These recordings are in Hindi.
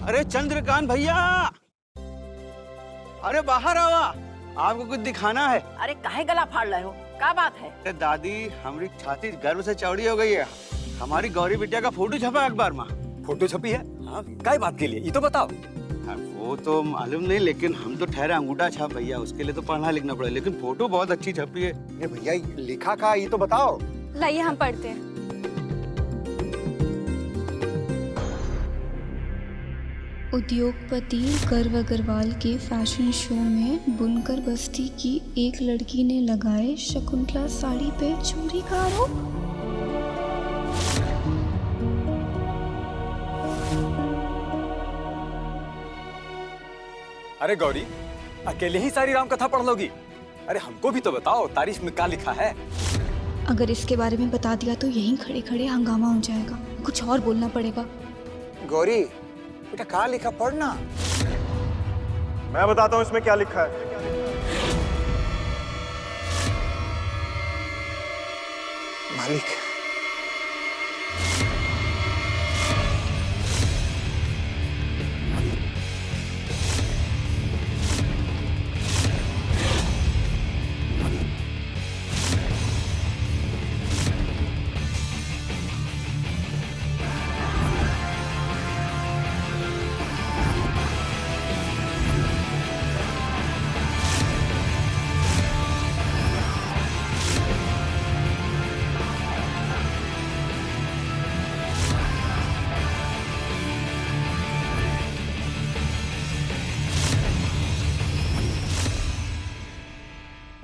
अरे चंद्रकांत भैया, अरे बाहर आवा, आपको कुछ दिखाना है। अरे काहे गला फाड़ रहे हो, क्या बात है? अरे दादी, हमारी छाती गर्व से चौड़ी हो गई है। हमारी गौरी बिटिया का फोटो छपा अखबार में। फोटो छपी है? हाँ, काय बात के लिए ये तो बताओ। हाँ, वो तो मालूम नहीं, लेकिन हम तो ठहरे अंगूठा छाप भैया, उसके लिए तो पढ़ना लिखना पड़े, लेकिन फोटो बहुत अच्छी छपी है। ये भैया लिखा का ये तो बताओ। लाइए हम पढ़ते हैं। उद्योगपति गर्व अग्रवाल के फैशन शो में बुनकर बस्ती की एक लड़की ने लगाए शकुंतला साड़ी पे चोरी का आरोप। अरे गौरी, अकेले ही सारी राम कथा पढ़ लोगी? अरे हमको भी तो बताओ, तारीफ में क्या लिखा है? अगर इसके बारे में बता दिया तो यहीं खड़े खड़े हंगामा हो जाएगा, कुछ और बोलना पड़ेगा। गौरी बेटा कहाँ लिखा, पढ़ना। मैं बताता हूँ इसमें क्या लिखा है। मालिक,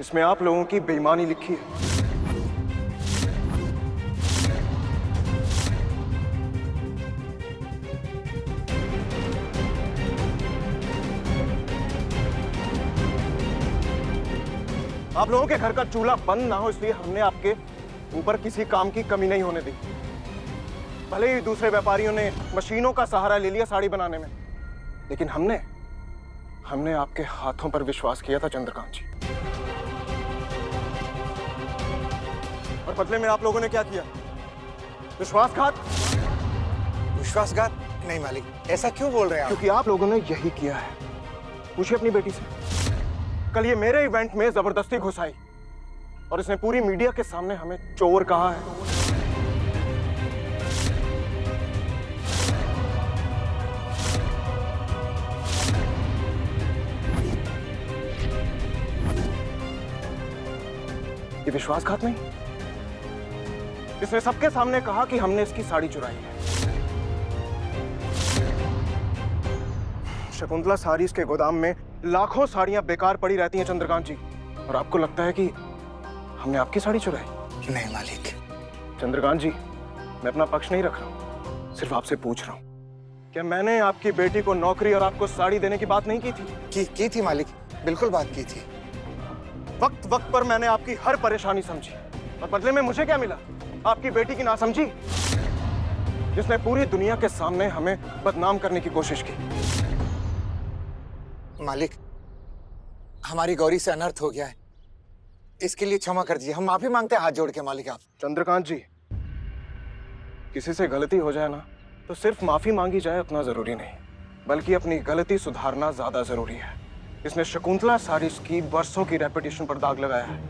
इसमें आप लोगों की बेईमानी लिखी है। आप लोगों के घर का चूल्हा बंद ना हो इसलिए हमने आपके ऊपर किसी काम की कमी नहीं होने दी। भले ही दूसरे व्यापारियों ने मशीनों का सहारा ले लिया साड़ी बनाने में, लेकिन हमने आपके हाथों पर विश्वास किया था चंद्रकांत जी। और बदले में आप लोगों ने क्या किया? विश्वासघात। विश्वासघात नहीं मालिक, ऐसा क्यों बोल रहे हैं आप? क्योंकि आप लोगों ने यही किया है। पूछिए अपनी बेटी से। कल ये मेरे इवेंट में जबरदस्ती घुस आई और इसने पूरी मीडिया के सामने हमें चोर कहा है। ये विश्वासघात नहीं, इसने सबके सामने कहा कि हमने इसकी साड़ी चुराई है। शकुंतला साड़ीज के गोदाम में लाखों साड़ियां बेकार पड़ी रहती हैं चंद्रकांत जी, और आपको लगता है कि हमने आपकी साड़ी चुराई? नहीं मालिक। चंद्रकांत जी, मैं अपना पक्ष नहीं रख रहा हूं, सिर्फ आपसे पूछ रहा हूं, क्या मैंने आपकी बेटी को नौकरी और आपको साड़ी देने की बात नहीं की थी? की थी मालिक, बिल्कुल बात की थी। वक्त वक्त पर मैंने आपकी हर परेशानी समझी, और बदले में मुझे क्या मिला? आपकी बेटी की नासमझी, जिसने पूरी दुनिया के सामने हमें बदनाम करने की कोशिश की। मालिक, हमारी गौरी से अनर्थ हो गया है, इसके लिए क्षमा कर दीजिए। हम माफी मांगते हैं हाथ जोड़ के मालिक। आप चंद्रकांत जी, किसी से गलती हो जाए ना तो सिर्फ माफी मांगी जाए उतना जरूरी नहीं, बल्कि अपनी गलती सुधारना ज्यादा जरूरी है। इसने शकुंतला साड़ीज की वर्षों की रेपुटेशन पर दाग लगाया है,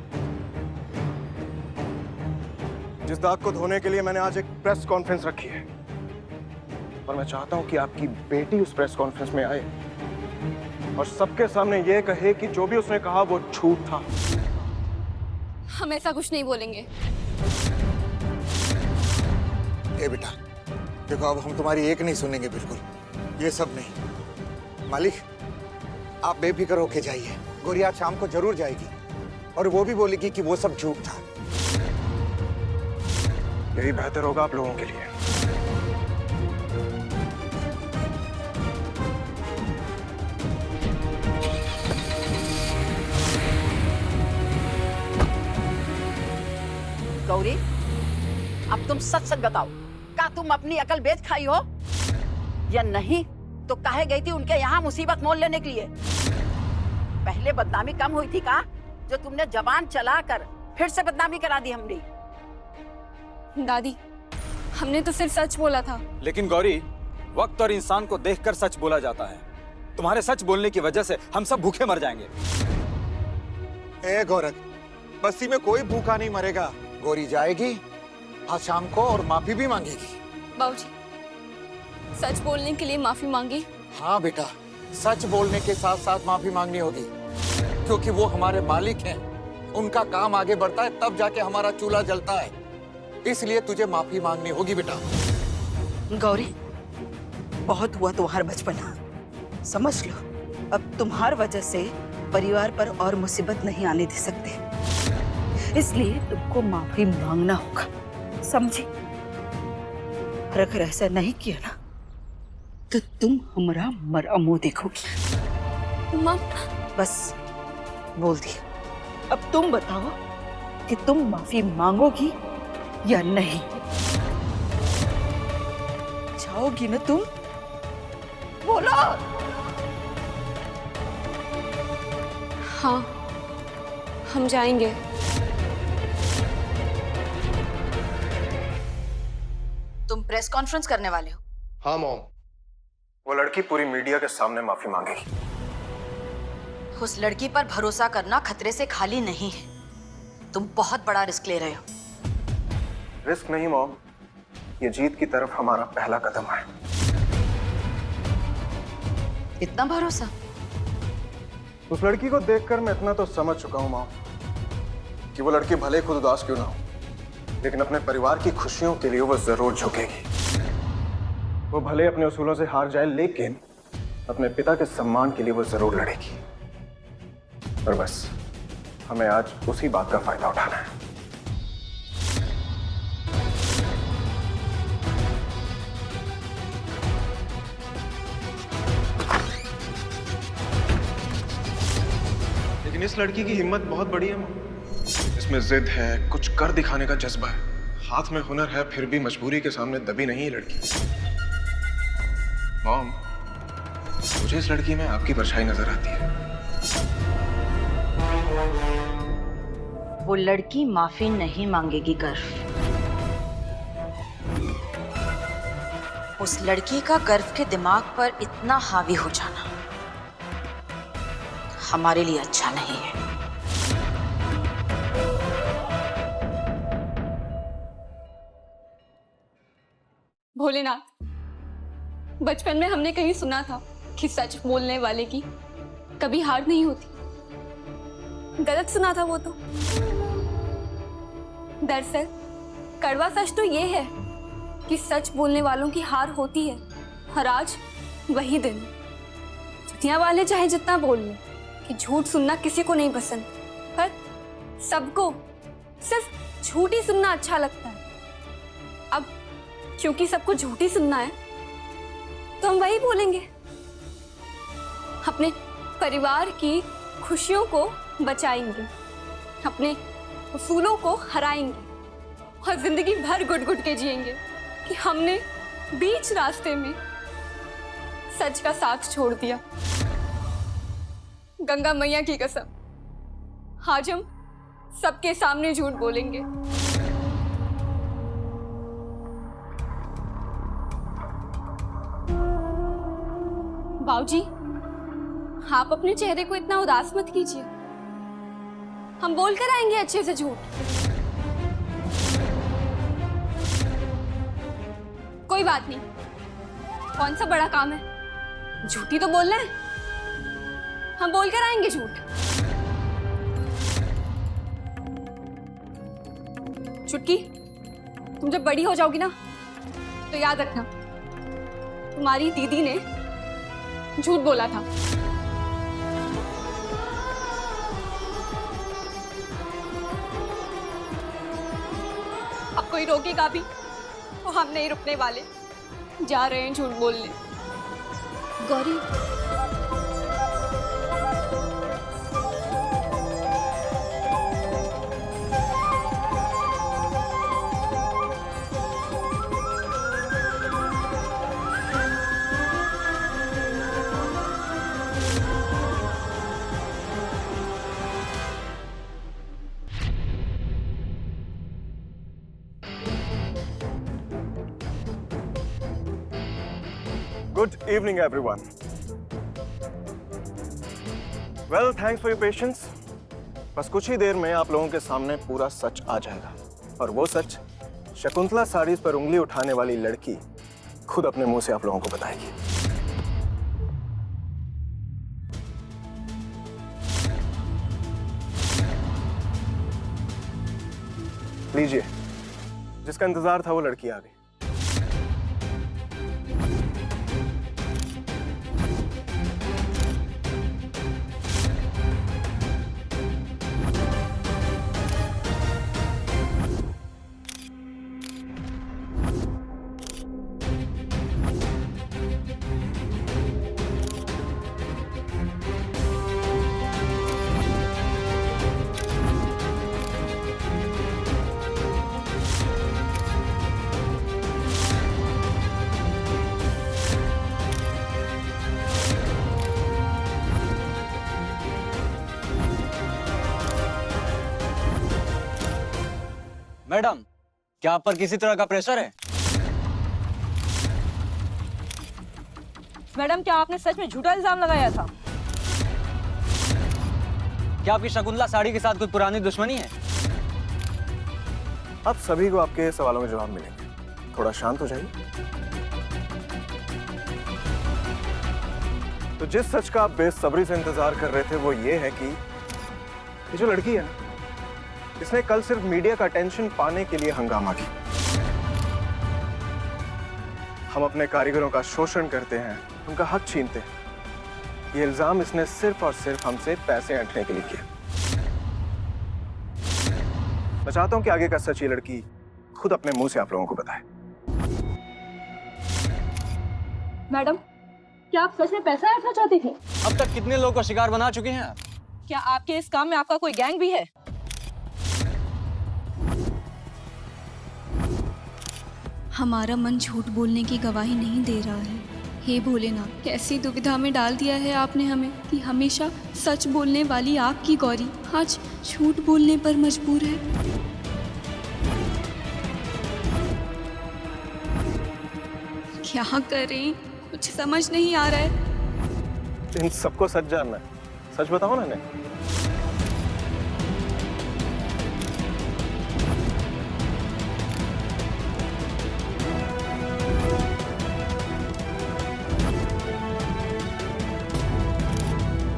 जिस दाग को धोने के लिए मैंने आज एक प्रेस कॉन्फ्रेंस रखी है, और मैं चाहता हूं कि आपकी बेटी उस प्रेस कॉन्फ्रेंस में आए और सबके सामने यह कहे कि जो भी उसने कहा वो झूठ था। हम ऐसा कुछ नहीं बोलेंगे। ए बेटा देखो, अब हम तुम्हारी एक नहीं सुनेंगे, बिल्कुल ये सब नहीं। मालिक, आप बेफिक्र होके जाइए, गौरी आज शाम को जरूर जाएगी और वो भी बोलेगी कि वो सब झूठ था। यही बेहतर होगा आप लोगों के लिए। गौरी, अब तुम सच सच बताओ, क्या तुम अपनी अकल बेच खाई हो या नहीं? तो काहे गई थी उनके यहाँ मुसीबत मोल लेने के लिए? पहले बदनामी कम हुई थी का, जो तुमने जबान चलाकर फिर से बदनामी करा दी हमारी। दादी, हमने तो सिर्फ सच बोला था। लेकिन गौरी, वक्त और इंसान को देखकर सच बोला जाता है। तुम्हारे सच बोलने की वजह से हम सब भूखे मर जाएंगे। ए गोरख, बस्ती में कोई भूखा नहीं मरेगा। गोरी जाएगी आज शाम को और माफी भी मांगेगी। बाबूजी, सच बोलने के लिए माफी मांगी? हाँ बेटा, सच बोलने के साथ साथ माफी मांगनी होगी, क्योंकि वो हमारे मालिक हैं। उनका काम आगे बढ़ता है तब जाके हमारा चूल्हा जलता है। इसलिए तुझे माफी मांगनी होगी बेटा। गौरी, बहुत हुआ तुम्हारा बचपना, समझ लो। अब तुम्हार वजह से परिवार पर और मुसीबत नहीं आने दे सकते, इसलिए तुमको माफी मांगना होगा, समझी? और अगर ऐसा नहीं किया ना तो तुम हमारा मरा मुंह देखोगी। माँ, बस बोल दिया। अब तुम बताओ कि तुम माफी मांगोगी या नहीं? जाओगी ना तुम? बोलो। हाँ, हम जाएंगे। तुम प्रेस कॉन्फ्रेंस करने वाले हो? हाँ मॉम, वो लड़की पूरी मीडिया के सामने माफी मांगेगी। उस लड़की पर भरोसा करना खतरे से खाली नहीं है। तुम बहुत बड़ा रिस्क ले रहे हो। रिस्क नहीं मॉम, ये जीत की तरफ हमारा पहला कदम है। इतना भरोसा? उस लड़की को देखकर मैं इतना तो समझ चुका हूँ मॉम कि वो लड़की भले खुद उदास क्यों ना हो, लेकिन अपने परिवार की खुशियों के लिए वो जरूर झुकेगी। वो भले अपने उसूलों से हार जाए, लेकिन अपने पिता के सम्मान के लिए वो जरूर लड़ेगी। और बस हमें आज उसी बात का फायदा उठाना है। लेकिन इस लड़की की हिम्मत बहुत बड़ी है मॉम। इसमें जिद है, कुछ कर दिखाने का जज्बा है, हाथ में हुनर है, फिर भी मजबूरी के सामने दबी नहीं है लड़की। मॉम, मुझे इस लड़की में आपकी परछाई नजर आती है। वो लड़की माफी नहीं मांगेगी गर्व। उस लड़की का गर्व के दिमाग पर इतना हावी हो जाना हमारे लिए अच्छा नहीं है। भोलेनाथ, बचपन में हमने कहीं सुना था कि सच बोलने वाले की कभी हार नहीं होती। गलत सुना था वो तो। दरअसल कड़वा सच तो ये है कि सच बोलने वालों की हार होती है। और आज वही दिन। दुनिया वाले चाहे जितना बोल लें कि झूठ सुनना किसी को नहीं पसंद, पर सबको सिर्फ झूठ ही सुनना अच्छा लगता है। अब क्योंकि सबको झूठ ही सुनना है तो हम वही बोलेंगे। अपने परिवार की खुशियों को बचाएंगे, अपने उसूलों को हराएंगे और जिंदगी भर घुट घुट के जिएंगे कि हमने बीच रास्ते में सच का साथ छोड़ दिया। गंगा मैया की कसम, आज हम सबके सामने झूठ बोलेंगे। बाबूजी, आप अपने चेहरे को इतना उदास मत कीजिए। हम बोल कर आएंगे अच्छे से झूठ। कोई बात नहीं, कौन सा बड़ा काम है, झूठी तो बोलना है। हम बोल कर आएंगे झूठ। चुटकी, तुम जब बड़ी हो जाओगी ना तो याद रखना, तुम्हारी दीदी ने झूठ बोला था। अब कोई रोकेगा भी तो हम नहीं रुकने वाले। जा रहे हैं झूठ बोलने। Gauri, Good evening, everyone. Well, thanks for your patience. बस कुछ ही देर में आप लोगों के सामने पूरा सच आ जाएगा, और वो सच शकुंतला साड़ीज पर उंगली उठाने वाली लड़की खुद अपने मुंह से आप लोगों को बताएगी। लीजिए, जिसका इंतजार था वो लड़की आ गई। मैडम, क्या आप पर किसी तरह का प्रेशर है? मैडम, क्या आपने सच में झूठा इल्जाम लगाया था? क्या आपकी शकुंतला साड़ी के साथ कोई पुरानी दुश्मनी है? अब सभी को आपके सवालों में जवाब मिलेंगे। थोड़ा शांत हो जाइए। तो जिस सच का आप बेसब्री से इंतजार कर रहे थे वो ये है कि ये जो लड़की है ना, इसने कल सिर्फ मीडिया का अटेंशन पाने के लिए हंगामा किया। हम अपने कारीगरों का शोषण करते हैं, उनका हक छीनते हैं। ये इल्जाम इसने सिर्फ और सिर्फ हमसे पैसे ऐंठने के लिए किया। मैं चाहता हूं कि आगे का सच ये लड़की खुद अपने मुंह से आप लोगों को बताए। मैडम, क्या आप सच में पैसा ऐंठना चाहती थी? अब तक कितने लोगों का शिकार बना चुके हैं आप? क्या आपके इस काम में आपका कोई गैंग भी है? हमारा मन झूठ बोलने की गवाही नहीं दे रहा है। हे भोलेनाथ, कैसी दुविधा में डाल दिया है आपने हमें कि हमेशा सच बोलने वाली आपकी गौरी आज झूठ बोलने पर मजबूर है। क्या करें, कुछ समझ नहीं आ रहा है। इन सबको सच जानना है। सच बताओ ना इन्हें।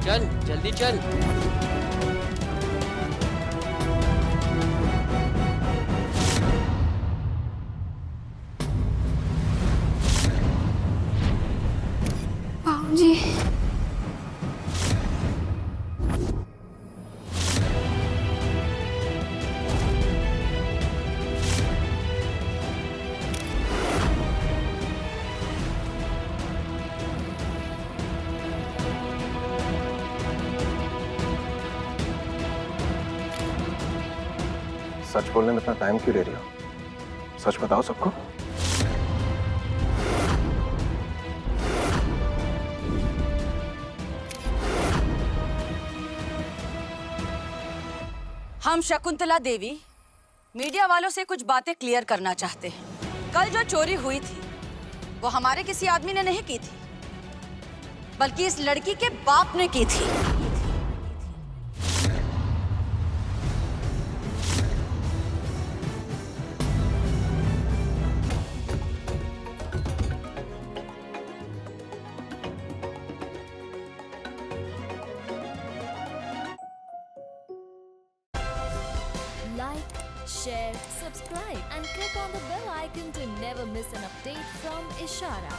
चल जल्दी चल। बाबूजी, सच बोलने में इतना टाइम क्यों ले रही हो? सच बताओ सबको। हम शकुंतला देवी मीडिया वालों से कुछ बातें क्लियर करना चाहते हैं। कल जो चोरी हुई थी वो हमारे किसी आदमी ने नहीं की थी, बल्कि इस लड़की के बाप ने की थी। Like, share, subscribe and click on the bell icon to never miss an update from Ishara.